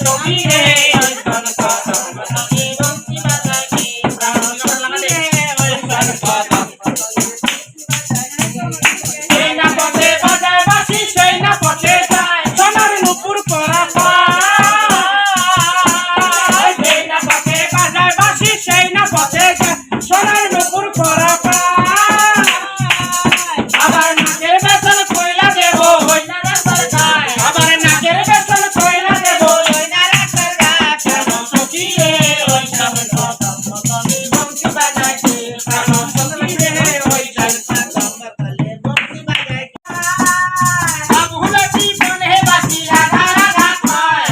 সখী রে ওইখান কদম তলে বংশী বাজায় কে প্রাণ সখী রে ওইখান কদম সেই না পথে বাজায় বাঁশি সেই না পথে যায় সোনার নুপুর পরা পায় সেই না পথে বাজায় বাঁশি সেই না পথে যায় সোনার নুপুর পরা পায় আবার নাকের বেতন কইলা দেব ওই না রাস্তার গায় আবার নাকের বেতন কইলা দেব ওই না রাস্তার গায় প্রাণ সখী রে ওইখান কদম তলে বংশী বাজায় কে প্রাণ সখী রে ওইখান কদম তলে বংশী বাজায় কে আমুলেছি বনে বাসি রাধা রাধা কয়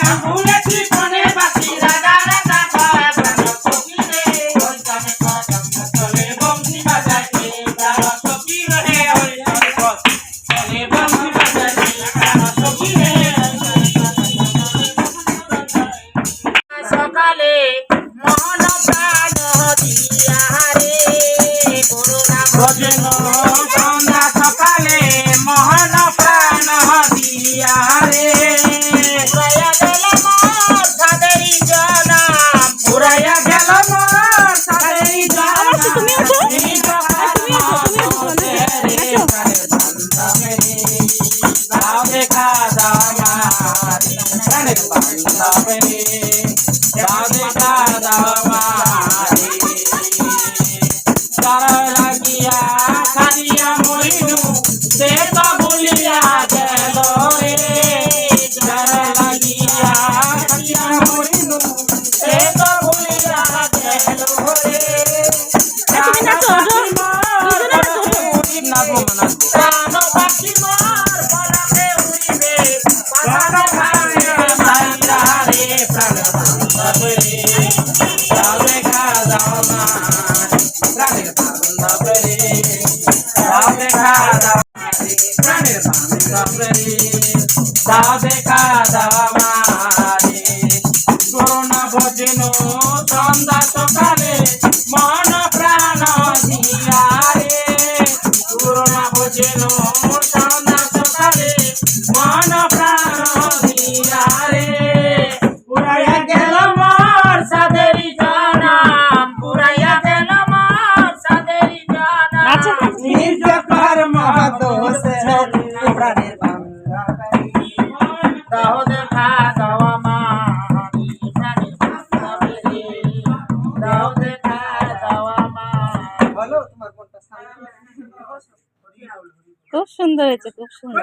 আমুলেছি বনে বাসি রাধা রাধা কয় প্রাণ সখী রে ওইখান কদম তলে বংশী বাজায় কে প্রাণ সখী রে ওইখান কদম তলে বংশী বাজায় কে প্রাণ সখী রে সকালে মোহন প্রাণ দিয়া রে করুণা ভজন সন্ধ্যা সকালে মোহন প্রাণ দিয়া রে পুরাইয়া গেল মোর সাদেরি জনম পুরাইয়া গেল মোর সাদেরি জনম তুমি দাও দেখা দাও মারি প্রাণের বান্ধবী দাও দেখা দাও মারি তার লাগিয়া কাঁদিয়া মরিনু সে তো ভুলিয়া গেল রে তার লাগিয়া কাঁদিয়া মরিনু সে তো ভুলিয়া গেল রে প্রাণ পাখি মোর বলাতে উড়িবে প্রাণ ভাঙে মাইরা রে প্রাণ বান্ধবী দাও দেখা দাও মারি প্রাণের বান্ধবী দাও দেখা দাও মারি প্রাণের বান্ধবী দাও দেখা দাও মারি করুণা ভজন সন্ধ্যা সকালে মন প্রাণ দিয়া রে করুণা ভজন সন্ধ্যা সকালে মন প্রাণ দিয়া রে পুরাইয়া গেল মোর সাদেরি জনম পুরাইয়া গেল মোর সাদেরি জনম নিজ কর্ম দোষে প্রাণের বান্ধবী দাও দেখা দাও মারি প্রাণের বান্ধবী দাও দেখা দাও মারি বলো তোমার কোনটা খুব সুন্দর হয়েছে, খুব সুন্দর।